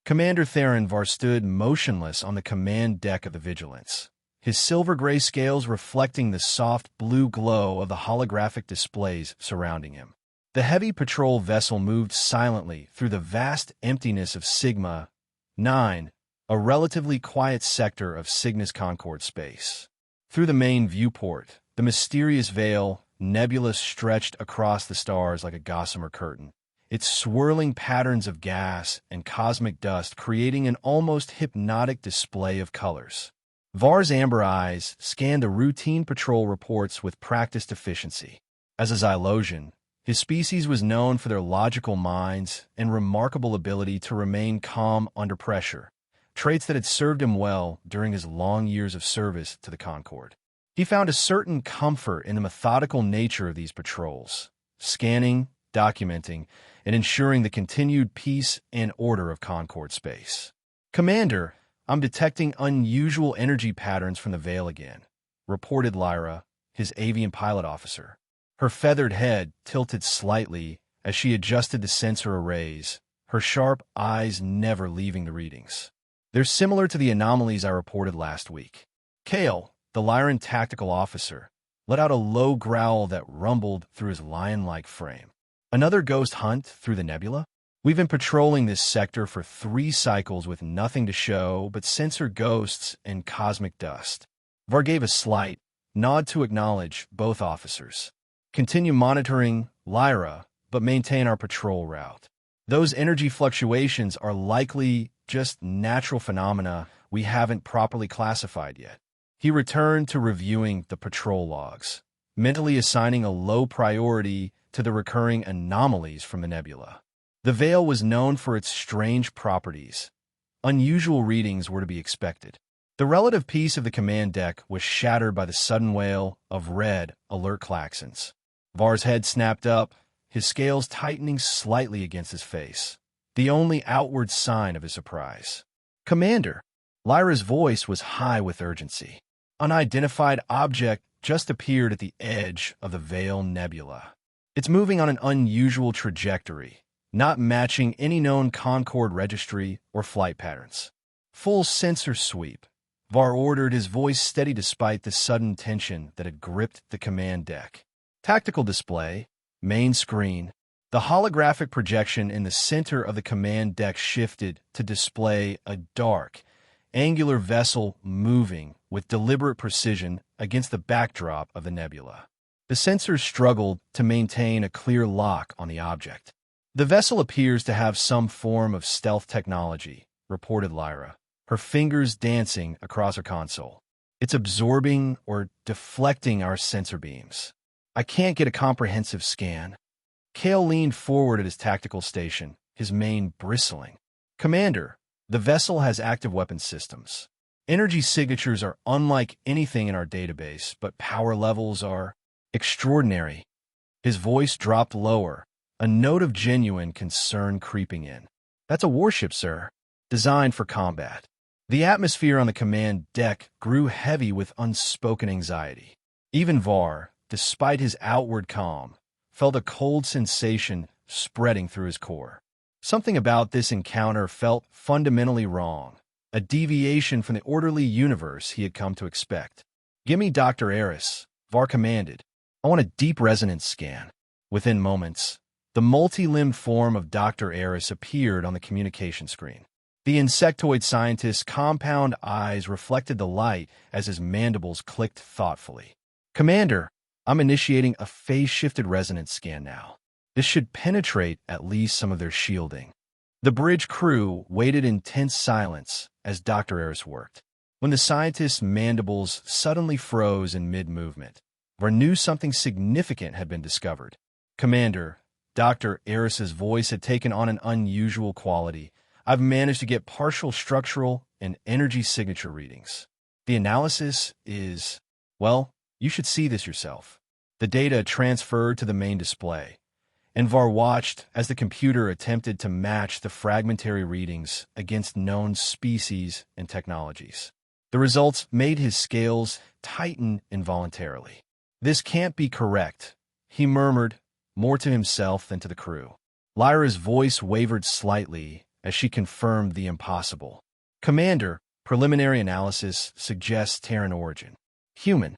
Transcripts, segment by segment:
Commander Theron Var stood motionless on the command deck of the Vigilance, his silver-gray scales reflecting the soft blue glow of the holographic displays surrounding him. The heavy patrol vessel moved silently through the vast emptiness of Sigma 9, a relatively quiet sector of Cygnus Concord space. Through the main viewport, the mysterious veil, nebulous, stretched across the stars like a gossamer curtain, its swirling patterns of gas and cosmic dust creating an almost hypnotic display of colors. Var's amber eyes scanned the routine patrol reports with practiced efficiency. As a Xylosian, his species was known for their logical minds and remarkable ability to remain calm under pressure, traits that had served him well during his long years of service to the Concord. He found a certain comfort in the methodical nature of these patrols, scanning, documenting, and ensuring the continued peace and order of Concord space. "Commander, I'm detecting unusual energy patterns from the Veil again," reported Lyra, his avian pilot officer. Her feathered head tilted slightly as she adjusted the sensor arrays, her sharp eyes never leaving the readings. "They're similar to the anomalies I reported last week." Kale, the Lyran tactical officer, let out a low growl that rumbled through his lion-like frame. "Another ghost hunt through the nebula? We've been patrolling this sector for 3 cycles with nothing to show but sensor ghosts and cosmic dust." Var gave a slight nod to acknowledge both officers. "Continue monitoring, Lyra, but maintain our patrol route. Those energy fluctuations are likely just natural phenomena we haven't properly classified yet." He returned to reviewing the patrol logs, mentally assigning a low priority to the recurring anomalies from the nebula. The Veil was known for its strange properties. Unusual readings were to be expected. The relative peace of the command deck was shattered by the sudden wail of red alert klaxons. Var's head snapped up, his scales tightening slightly against his face, the only outward sign of his surprise. "Commander," Lyra's voice was high with urgency. "Unidentified object just appeared at the edge of the Veil Nebula. It's moving on an unusual trajectory, not matching any known Concord registry or flight patterns." "Full sensor sweep," Var ordered, his voice steady despite the sudden tension that had gripped the command deck. Tactical display, main screen. The holographic projection in the center of the command deck shifted to display a dark, angular vessel moving with deliberate precision against the backdrop of the nebula. The sensors struggled to maintain a clear lock on the object. "The vessel appears to have some form of stealth technology," reported Lyra, her fingers dancing across her console. "It's absorbing or deflecting our sensor beams. I can't get a comprehensive scan." Kale leaned forward at his tactical station, his mane bristling. "Commander, the vessel has active weapon systems. Energy signatures are unlike anything in our database, but power levels are extraordinary." His voice dropped lower, a note of genuine concern creeping in. "That's a warship, sir, designed for combat." The atmosphere on the command deck grew heavy with unspoken anxiety. Even Var, despite his outward calm, felt a cold sensation spreading through his core. Something about this encounter felt fundamentally wrong, a deviation from the orderly universe he had come to expect. "Gimme Dr. Eris," Var commanded. "I want a deep resonance scan." Within moments, the multi-limbed form of Dr. Eris appeared on the communication screen. The insectoid scientist's compound eyes reflected the light as his mandibles clicked thoughtfully. "Commander, I'm initiating a phase-shifted resonance scan now. This should penetrate at least some of their shielding." The bridge crew waited in tense silence as Dr. Eris worked. When the scientist's mandibles suddenly froze in mid-movement, Var knew something significant had been discovered. "Commander," Dr. Eris's voice had taken on an unusual quality, "I've managed to get partial structural and energy signature readings. The analysis is, well, you should see this yourself." The data transferred to the main display, and Var watched as the computer attempted to match the fragmentary readings against known species and technologies. The results made his scales tighten involuntarily. "This can't be correct," he murmured, more to himself than to the crew. Lyra's voice wavered slightly as she confirmed the impossible. Commander, preliminary analysis suggests Terran origin. Human.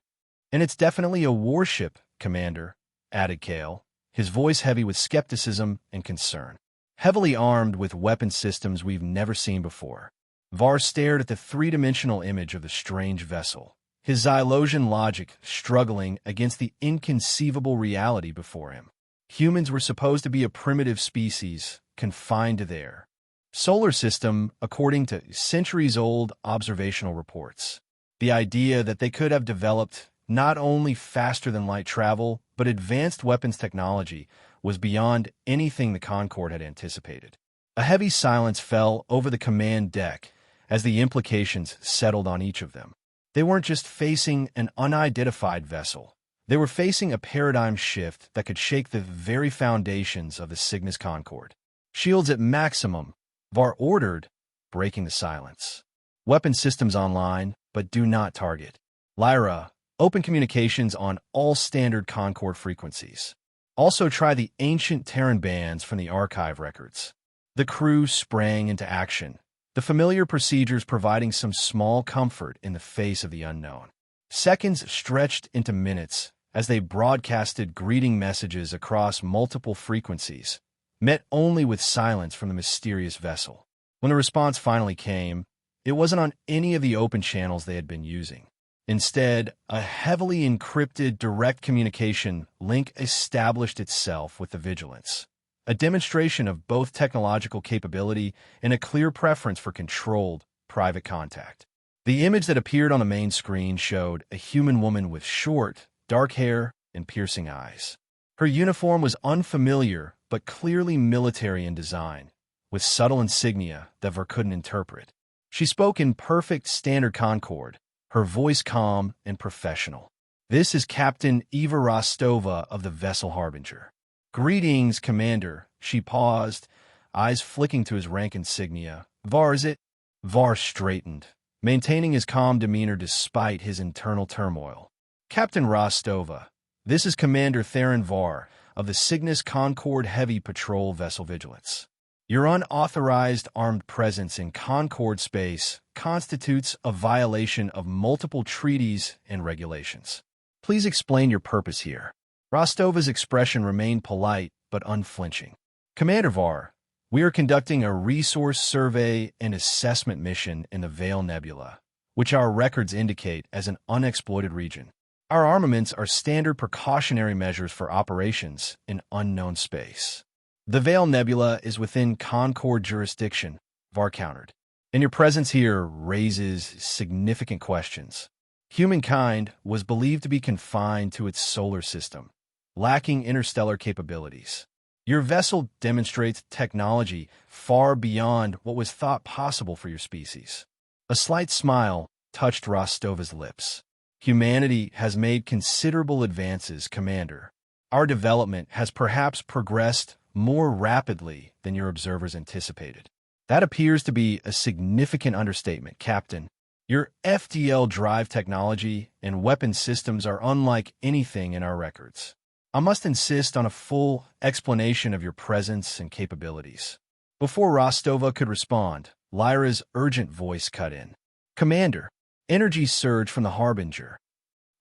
And it's definitely a warship, Commander, added Kale, his voice heavy with skepticism and concern. Heavily armed with weapon systems we've never seen before. Var stared at the three-dimensional image of the strange vessel, his Xylosian logic struggling against the inconceivable reality before him. Humans were supposed to be a primitive species, confined to their solar system, according to centuries-old observational reports. The idea that they could have developed not only faster-than-light travel, but advanced weapons technology was beyond anything the Concorde had anticipated. A heavy silence fell over the command deck as the implications settled on each of them. They weren't just facing an unidentified vessel. They were facing a paradigm shift that could shake the very foundations of the Cygnus Concorde. Shields at maximum, Var ordered, breaking the silence. Weapon systems online, but do not target. Lyra, open communications on all standard Concorde frequencies. Also try the ancient Terran bands from the archive records. The crew sprang into action, the familiar procedures providing some small comfort in the face of the unknown. Seconds stretched into minutes as they broadcasted greeting messages across multiple frequencies, met only with silence from the mysterious vessel. When the response finally came, it wasn't on any of the open channels they had been using. Instead, a heavily encrypted direct communication link established itself with the Vigilance, a demonstration of both technological capability and a clear preference for controlled, private contact. The image that appeared on the main screen showed a human woman with short, dark hair and piercing eyes. Her uniform was unfamiliar but clearly military in design, with subtle insignia that Ver couldn't interpret. She spoke in perfect standard Concorde, her voice calm and professional. "This is Captain Eva Rostova of the vessel Harbinger." "Greetings, Commander." She paused, eyes flicking to his rank insignia. "Var, is it?" Var straightened, maintaining his calm demeanor despite his internal turmoil. "Captain Rostova, this is Commander Theron Var of the Cygnus Concorde Heavy Patrol Vessel Vigilance. Your unauthorized armed presence in Concorde space constitutes a violation of multiple treaties and regulations. Please explain your purpose here." Rostova's expression remained polite but unflinching. "Commander Var, we are conducting a resource survey and assessment mission in the Veil Nebula, which our records indicate as an unexploited region. Our armaments are standard precautionary measures for operations in unknown space. The Veil Nebula is within Concorde jurisdiction," Var countered, "and your presence here raises significant questions. Humankind was believed to be confined to its solar system, lacking interstellar capabilities. Your vessel demonstrates technology far beyond what was thought possible for your species." A slight smile touched Rostova's lips. "Humanity has made considerable advances, Commander. Our development has perhaps progressed more rapidly than your observers anticipated." "That appears to be a significant understatement, Captain. Your FDL drive technology and weapon systems are unlike anything in our records. I must insist on a full explanation of your presence and capabilities." Before Rostova could respond, Lyra's urgent voice cut in. "Commander." Energy surged from the Harbinger.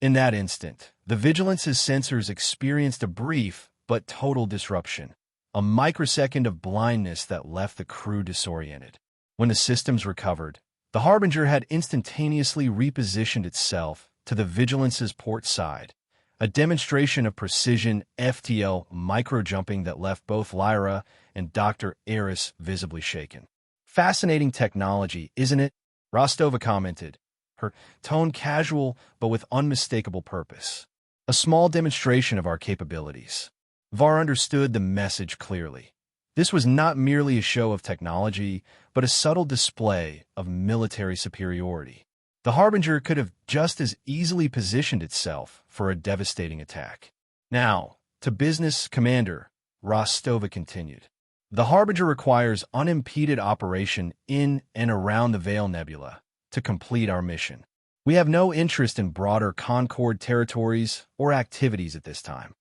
In that instant, the Vigilance's sensors experienced a brief but total disruption, a microsecond of blindness that left the crew disoriented. When the systems recovered, the Harbinger had instantaneously repositioned itself to the Vigilance's port side, a demonstration of precision FTL micro-jumping that left both Lyra and Dr. Eris visibly shaken. "Fascinating technology, isn't it?" Rostova commented, her tone casual but with unmistakable purpose. "A small demonstration of our capabilities." Var understood the message clearly. This was not merely a show of technology, but a subtle display of military superiority. The Harbinger could have just as easily positioned itself for a devastating attack. "Now, to business, Commander," Rostova continued. "The Harbinger requires unimpeded operation in and around the Veil Nebula to complete our mission. We have no interest in broader Concorde territories or activities at this time."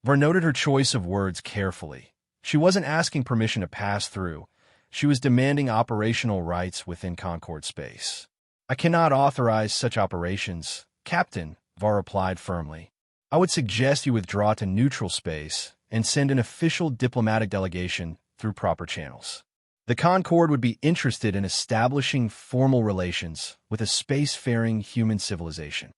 Var noted her choice of words carefully. She wasn't asking permission to pass through, She was demanding operational rights within Concorde space. "I cannot authorize such operations, Captain," Var replied firmly. "I would suggest you withdraw to neutral space and send an official diplomatic delegation through proper channels. The Concorde would be interested in establishing formal relations with a spacefaring human civilization."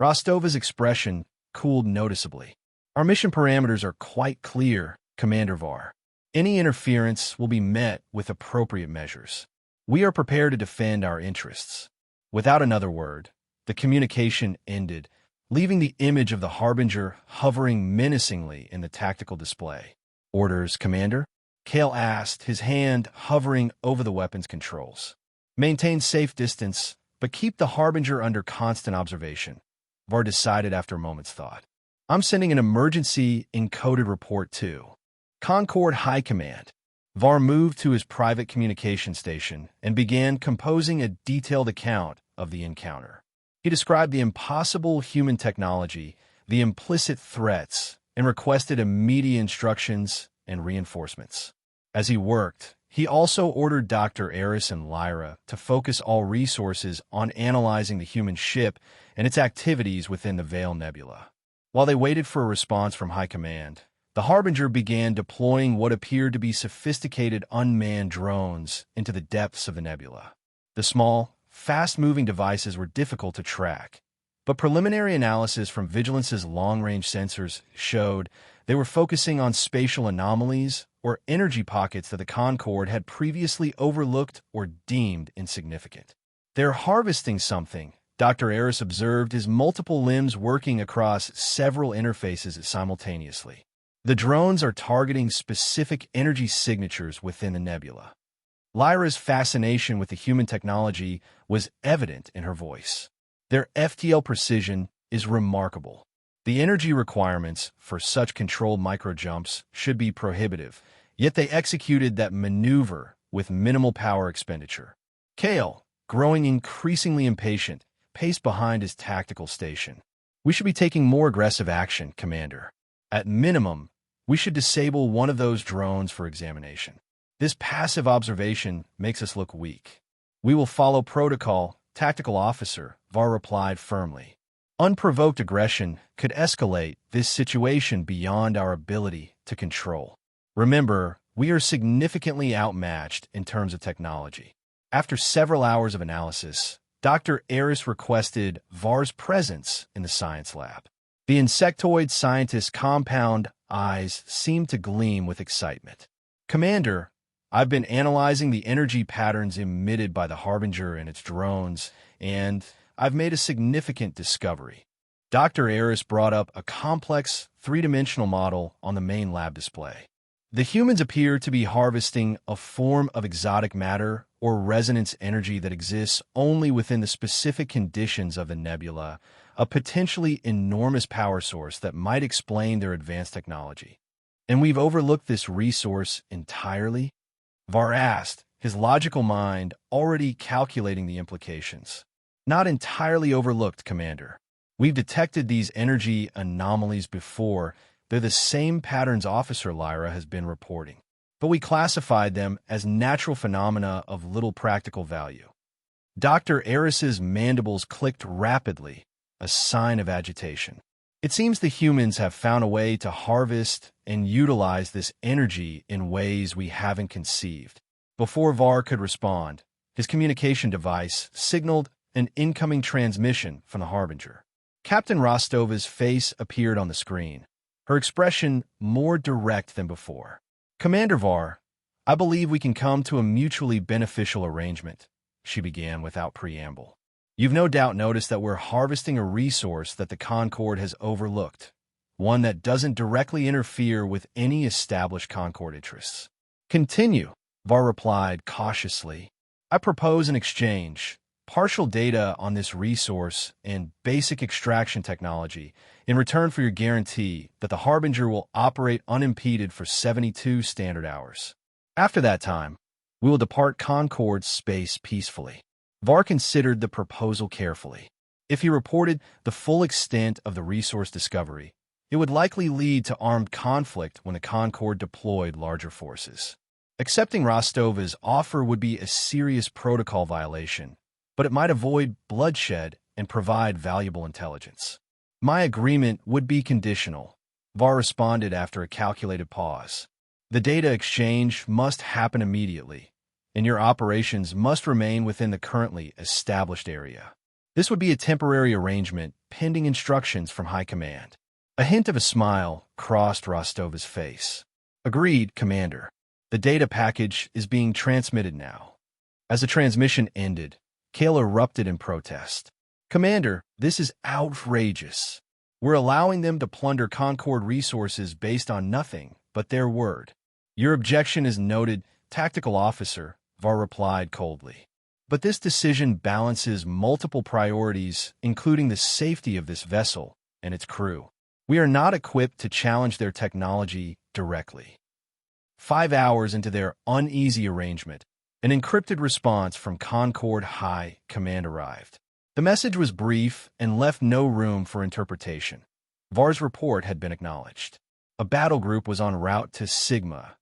Rostova's expression cooled noticeably. "Our mission parameters are quite clear, Commander Var. Any interference will be met with appropriate measures. We are prepared to defend our interests." Without another word, the communication ended, leaving the image of the Harbinger hovering menacingly in the tactical display. "Orders, Commander?" Kale asked, his hand hovering over the weapon's controls. "Maintain safe distance, but keep the Harbinger under constant observation," Var decided after a moment's thought. "I'm sending an emergency encoded report to Concorde High Command." Var moved to his private communication station and began composing a detailed account of the encounter. He described the impossible human technology, the implicit threats, and requested immediate instructions and reinforcements. As he worked, he also ordered Dr. Eris and Lyra to focus all resources on analyzing the human ship and its activities within the Veil Nebula. While they waited for a response from High Command, the Harbinger began deploying what appeared to be sophisticated unmanned drones into the depths of the nebula. The small, fast-moving devices were difficult to track, but preliminary analysis from Vigilance's long-range sensors showed they were focusing on spatial anomalies or energy pockets that the Concorde had previously overlooked or deemed insignificant. "They're harvesting something," Dr. Eris observed, his multiple limbs working across several interfaces simultaneously. "The drones are targeting specific energy signatures within the nebula." Lyra's fascination with the human technology was evident in her voice. "Their FTL precision is remarkable. The energy requirements for such controlled micro-jumps should be prohibitive, yet they executed that maneuver with minimal power expenditure." Kale, growing increasingly impatient, paced behind his tactical station. "We should be taking more aggressive action, Commander. At minimum, we should disable one of those drones for examination. This passive observation makes us look weak." "We will follow protocol, Tactical Officer," Var replied firmly. "Unprovoked aggression could escalate this situation beyond our ability to control. Remember, we are significantly outmatched in terms of technology." After several hours of analysis, Dr. Eris requested Var's presence in the science lab. The insectoid scientist's compound eyes seemed to gleam with excitement. "Commander, I've been analyzing the energy patterns emitted by the Harbinger and its drones, and I've made a significant discovery." Dr. Eris brought up a complex, three-dimensional model on the main lab display. "The humans appear to be harvesting a form of exotic matter or resonance energy that exists only within the specific conditions of the nebula, a potentially enormous power source that might explain their advanced technology. And we've overlooked this resource entirely?" Var asked, his logical mind already calculating the implications. "Not entirely overlooked, Commander. We've detected these energy anomalies before. They're the same patterns Officer Lyra has been reporting. But we classified them as natural phenomena of little practical value." Dr. Eris's mandibles clicked rapidly, a sign of agitation. "It seems the humans have found a way to harvest and utilize this energy in ways we haven't conceived." Before Var could respond, his communication device signaled an incoming transmission from the Harbinger. Captain Rostova's face appeared on the screen, her expression more direct than before. "Commander Var, I believe we can come to a mutually beneficial arrangement," she began without preamble. "You've no doubt noticed that we're harvesting a resource that the Concorde has overlooked, one that doesn't directly interfere with any established Concorde interests." "Continue," Var replied cautiously. "I propose an exchange, partial data on this resource and basic extraction technology, in return for your guarantee that the Harbinger will operate unimpeded for 72 standard hours. After that time, we will depart Concorde space peacefully." Var considered the proposal carefully. If he reported the full extent of the resource discovery, it would likely lead to armed conflict when the Concorde deployed larger forces. Accepting Rostov's offer would be a serious protocol violation, but it might avoid bloodshed and provide valuable intelligence. My agreement would be conditional, Var responded after a calculated pause. The data exchange must happen immediately, and your operations must remain within the currently established area. This would be a temporary arrangement pending instructions from High Command. A hint of a smile crossed Rostov's face. Agreed, Commander. The data package is being transmitted now. As the transmission ended, Kale erupted in protest. Commander, this is outrageous. We're allowing them to plunder Concord resources based on nothing but their word. Your objection is noted, Tactical Officer, Var replied coldly. But this decision balances multiple priorities, including the safety of this vessel and its crew. We are not equipped to challenge their technology directly. 5 hours into their uneasy arrangement, an encrypted response from Concord High Command arrived. The message was brief and left no room for interpretation. Var's report had been acknowledged. A battle group was en route to Sigma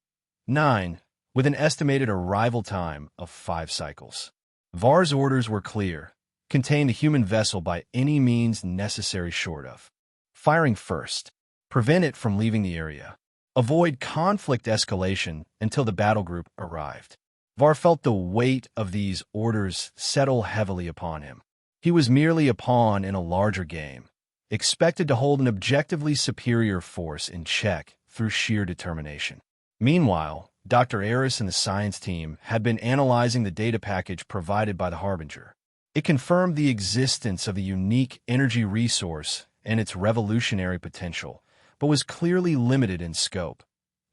9, with an estimated arrival time of 5 cycles. Var's orders were clear: contain the human vessel by any means necessary short of firing first, prevent it from leaving the area, avoid conflict escalation until the battle group arrived. Var felt the weight of these orders settle heavily upon him. He was merely a pawn in a larger game, expected to hold an objectively superior force in check through sheer determination. Meanwhile, Dr. Eris and the science team had been analyzing the data package provided by the Harbinger. It confirmed the existence of a unique energy resource and its revolutionary potential, but was clearly limited in scope.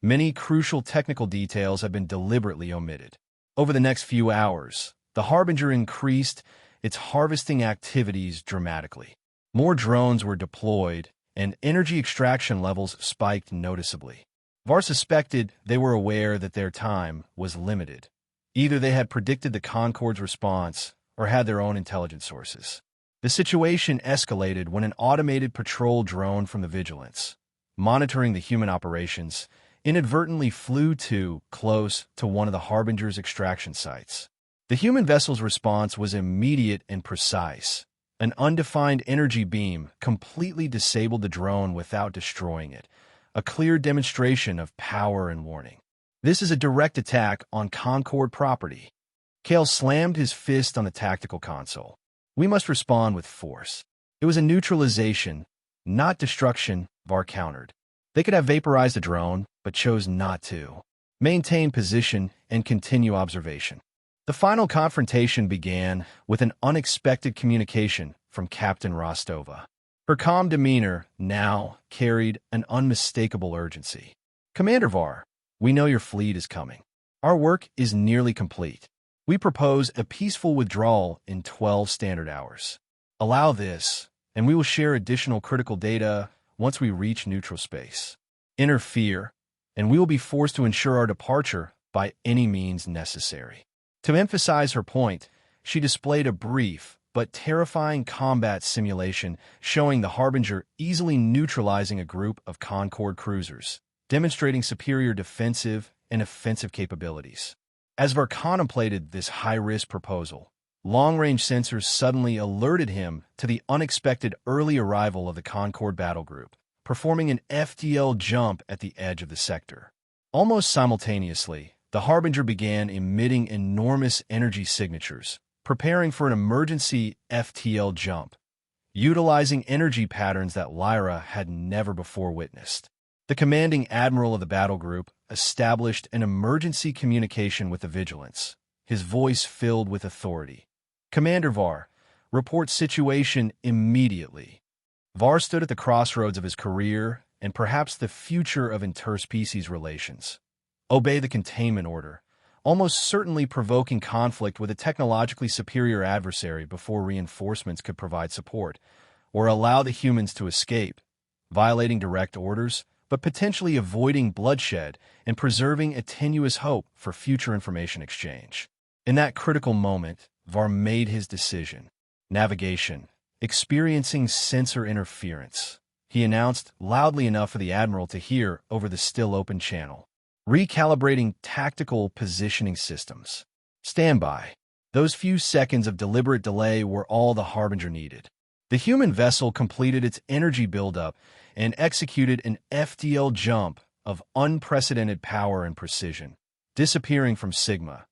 Many crucial technical details have been deliberately omitted. Over the next few hours, the Harbinger increased its harvesting activities dramatically. More drones were deployed, and energy extraction levels spiked noticeably. Var suspected they were aware that their time was limited. Either they had predicted the Concord's response or had their own intelligence sources. The situation escalated when an automated patrol drone from the Vigilance, monitoring the human operations, inadvertently flew too close to one of the Harbinger's extraction sites. The human vessel's response was immediate and precise. An undefined energy beam completely disabled the drone without destroying it, a clear demonstration of power and warning. This is a direct attack on Concord property. Kale slammed his fist on the tactical console. We must respond with force. It was a neutralization, not destruction, Var countered. They could have vaporized the drone, but chose not to. Maintain position and continue observation. The final confrontation began with an unexpected communication from Captain Rostova. Her calm demeanor now carried an unmistakable urgency. Commander Var, we know your fleet is coming. Our work is nearly complete. We propose a peaceful withdrawal in 12 standard hours. Allow this, and we will share additional critical data once we reach neutral space. Interfere, and we will be forced to ensure our departure by any means necessary. To emphasize her point, she displayed a brief but terrifying combat simulation showing the Harbinger easily neutralizing a group of Concord cruisers, demonstrating superior defensive and offensive capabilities. As Var contemplated this high-risk proposal, long-range sensors suddenly alerted him to the unexpected early arrival of the Concord battle group, performing an FTL jump at the edge of the sector. Almost simultaneously, the Harbinger began emitting enormous energy signatures, preparing for an emergency FTL jump, utilizing energy patterns that Lyra had never before witnessed. The commanding admiral of the battle group established an emergency communication with the Vigilance, his voice filled with authority. Commander Var, report situation immediately. Var stood at the crossroads of his career and perhaps the future of interspecies relations. Obey the containment order, almost certainly provoking conflict with a technologically superior adversary before reinforcements could provide support, or allow the humans to escape, violating direct orders, but potentially avoiding bloodshed and preserving a tenuous hope for future information exchange. In that critical moment, Var made his decision. Navigation. Experiencing sensor interference. He announced loudly enough for the Admiral to hear over the still-open channel. recalibrating tactical positioning systems. Standby. Those few seconds of deliberate delay were all the Harbinger needed. The human vessel completed its energy buildup and executed an FTL jump of unprecedented power and precision, disappearing from Sigma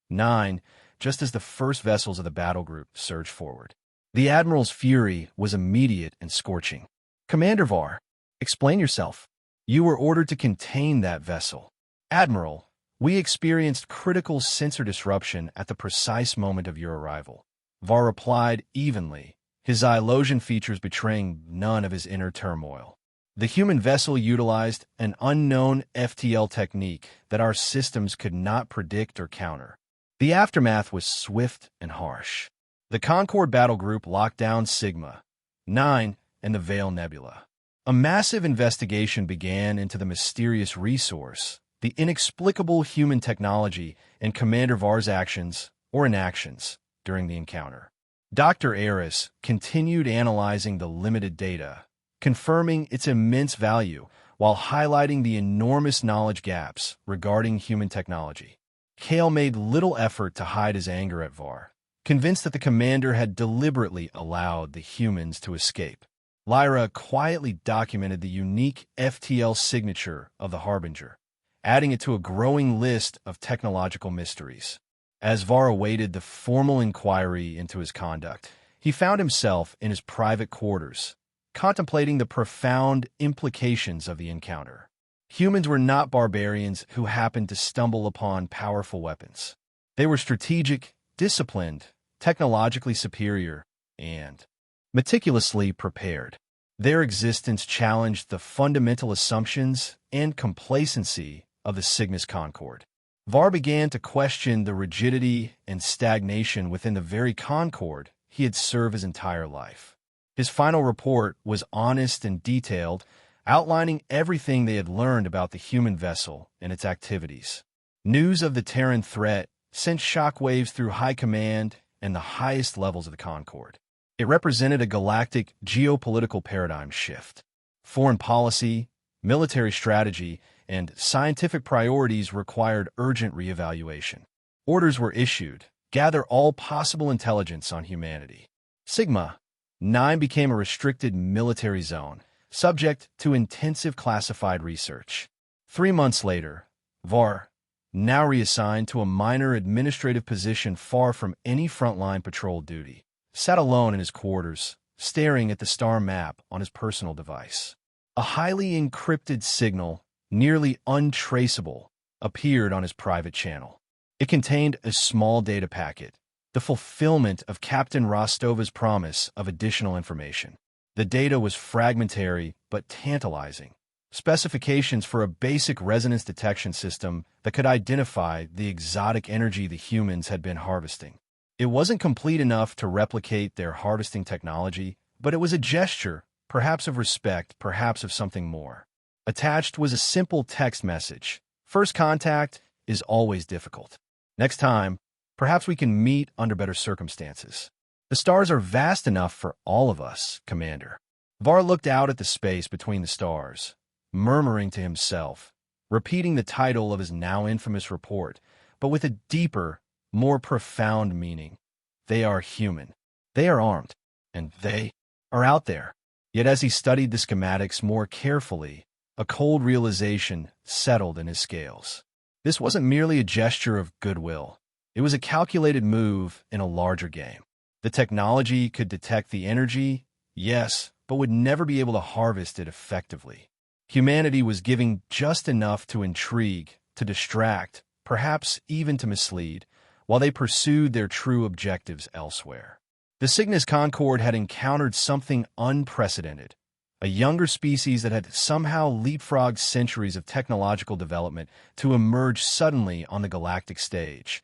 9 just as the first vessels of the battle group surged forward. The Admiral's fury was immediate and scorching. "Commander Var, explain yourself. You were ordered to contain that vessel." "Admiral, we experienced critical sensor disruption at the precise moment of your arrival," Var replied evenly, his illusion features betraying none of his inner turmoil. "The human vessel utilized an unknown FTL technique that our systems could not predict or counter. The aftermath was swift and harsh. The Concorde battle group locked down Sigma 9 and the Veil Nebula. A massive investigation began into the mysterious resource, the inexplicable human technology, and Commander Var's actions or inactions during the encounter. Dr. Aris continued analyzing the limited data, confirming its immense value while highlighting the enormous knowledge gaps regarding human technology. Kale made little effort to hide his anger at Var, convinced that the commander had deliberately allowed the humans to escape. Lyra quietly documented the unique FTL signature of the Harbinger, adding it to a growing list of technological mysteries. As Var awaited the formal inquiry into his conduct, he found himself in his private quarters, contemplating the profound implications of the encounter. Humans were not barbarians who happened to stumble upon powerful weapons. They were strategic, disciplined, technologically superior, and meticulously prepared. Their existence challenged the fundamental assumptions and complacency of the Cygnus Concorde. Var began to question the rigidity and stagnation within the very Concorde he had served his entire life. His final report was honest and detailed, outlining everything they had learned about the human vessel and its activities. News of the Terran threat sent shockwaves through high command and the highest levels of the Concorde. It represented a galactic geopolitical paradigm shift. Foreign policy, military strategy, and scientific priorities required urgent reevaluation. Orders were issued: gather all possible intelligence on humanity. Sigma 9 became a restricted military zone, subject to intensive classified research. 3 months later, Var, now reassigned to a minor administrative position far from any frontline patrol duty, sat alone in his quarters, staring at the star map on his personal device. A highly encrypted signal, nearly untraceable, appeared on his private channel. It contained a small data packet, the fulfillment of Captain Rostova's promise of additional information. The data was fragmentary but tantalizing. Specifications for a basic resonance detection system that could identify the exotic energy the humans had been harvesting. It wasn't complete enough to replicate their harvesting technology, but it was a gesture, perhaps of respect, perhaps of something more. Attached was a simple text message: "First contact is always difficult. Next time, perhaps we can meet under better circumstances. The stars are vast enough for all of us, Commander." Var looked out at the space between the stars, murmuring to himself, repeating the title of his now infamous report, but with a deeper, more profound meaning. They are human. They are armed. And they are out there. Yet as he studied the schematics more carefully, a cold realization settled in his scales. This wasn't merely a gesture of goodwill. It was a calculated move in a larger game. The technology could detect the energy, yes, but would never be able to harvest it effectively. Humanity was giving just enough to intrigue, to distract, perhaps even to mislead, while they pursued their true objectives elsewhere. The Cygnus Concorde had encountered something unprecedented, a younger species that had somehow leapfrogged centuries of technological development to emerge suddenly on the galactic stage,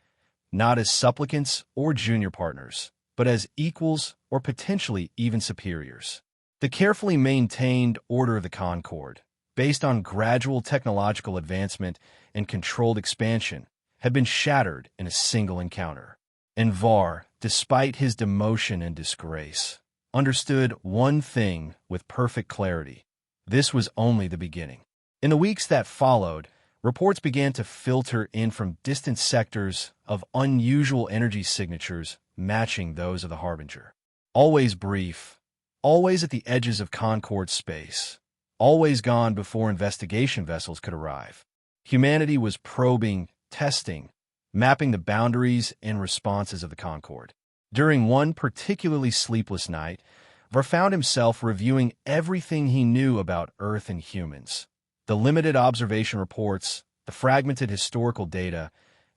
not as supplicants or junior partners, but as equals or potentially even superiors. The carefully maintained order of the Concorde, based on gradual technological advancement and controlled expansion, had been shattered in a single encounter. And Var, despite his demotion and disgrace, understood one thing with perfect clarity: this was only the beginning. In the weeks that followed, Reports began to filter in from distant sectors of unusual energy signatures matching those of the Harbinger. Always brief, always at the edges of Concorde space, always gone before investigation vessels could arrive. Humanity was probing, testing, mapping the boundaries and responses of the Concorde. During one particularly sleepless night, Var found himself reviewing everything he knew about Earth and humans. The limited observation reports, the fragmented historical data,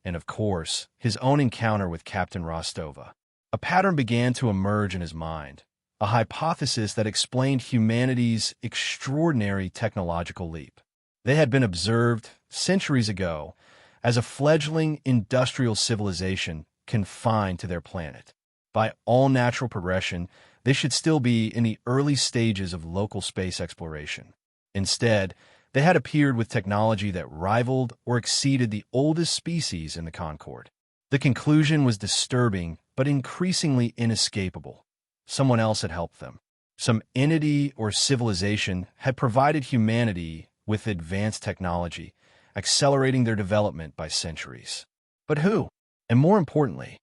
and of course, his own encounter with Captain Rostova. A pattern began to emerge in his mind, a hypothesis that explained humanity's extraordinary technological leap. They had been observed centuries ago as a fledgling industrial civilization confined to their planet. By all natural progression, they should still be in the early stages of local space exploration. Instead, they had appeared with technology that rivaled or exceeded the oldest species in the Concorde. The conclusion was disturbing, but increasingly inescapable. Someone else had helped them. Some entity or civilization had provided humanity with advanced technology, accelerating their development by centuries. But who? And more importantly,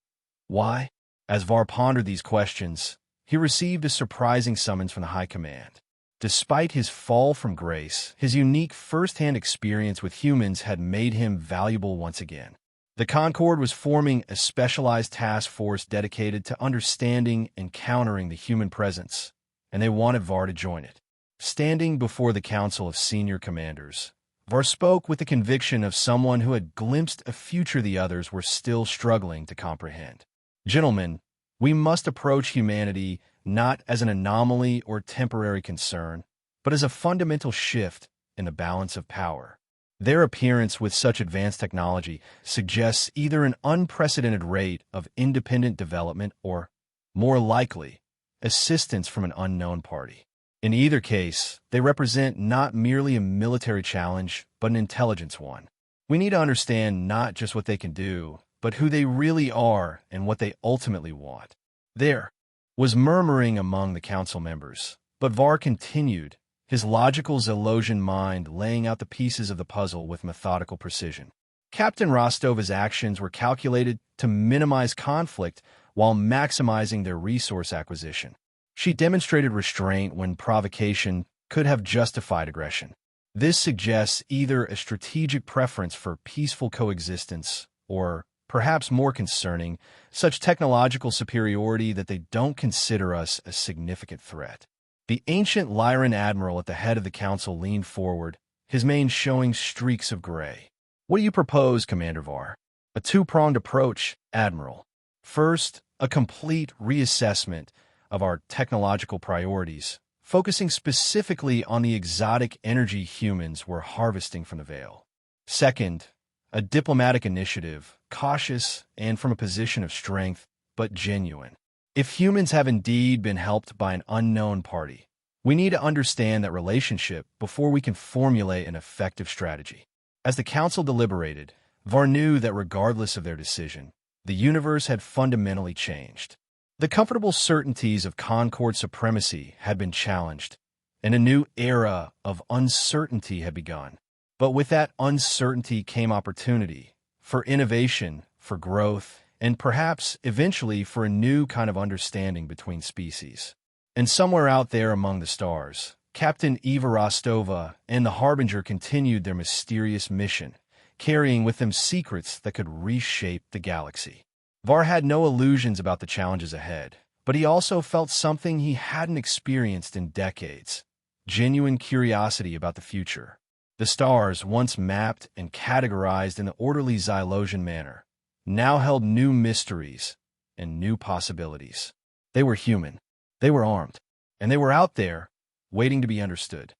why? As Var pondered these questions, he received a surprising summons from the High Command. Despite his fall from grace, his unique first-hand experience with humans had made him valuable once again. The Concorde was forming a specialized task force dedicated to understanding and countering the human presence, and they wanted Var to join it. Standing before the Council of Senior Commanders, Var spoke with the conviction of someone who had glimpsed a future the others were still struggling to comprehend. Gentlemen, we must approach humanity not as an anomaly or temporary concern, but as a fundamental shift in the balance of power. Their appearance with such advanced technology suggests either an unprecedented rate of independent development or, more likely, assistance from an unknown party. In either case, they represent not merely a military challenge, but an intelligence one. We need to understand not just what they can do, but who they really are and what they ultimately want. There was murmuring among the council members, but Var continued, his logical Zelosian mind laying out the pieces of the puzzle with methodical precision. Captain Rostova's actions were calculated to minimize conflict while maximizing their resource acquisition. She demonstrated restraint when provocation could have justified aggression. This suggests either a strategic preference for peaceful coexistence or, perhaps more concerning, such technological superiority that they don't consider us a significant threat. The ancient Lyran admiral at the head of the council leaned forward, his mane showing streaks of gray. What do you propose, Commander Var? A two-pronged approach, Admiral. First, a complete reassessment of our technological priorities, focusing specifically on the exotic energy humans we're harvesting from the Veil. Second, a diplomatic initiative, cautious and from a position of strength, but genuine. If humans have indeed been helped by an unknown party, we need to understand that relationship before we can formulate an effective strategy. As the council deliberated, Var knew that regardless of their decision, the universe had fundamentally changed. The comfortable certainties of Concorde supremacy had been challenged, and a new era of uncertainty had begun. But with that uncertainty came opportunity for innovation, for growth, and perhaps eventually for a new kind of understanding between species. And somewhere out there among the stars, Captain Eva Rostova and the Harbinger continued their mysterious mission, carrying with them secrets that could reshape the galaxy. Var had no illusions about the challenges ahead, but he also felt something he hadn't experienced in decades: genuine curiosity about the future. The stars, once mapped and categorized in the orderly Zylosian manner, now held new mysteries and new possibilities. They were human, they were armed, and they were out there, waiting to be understood.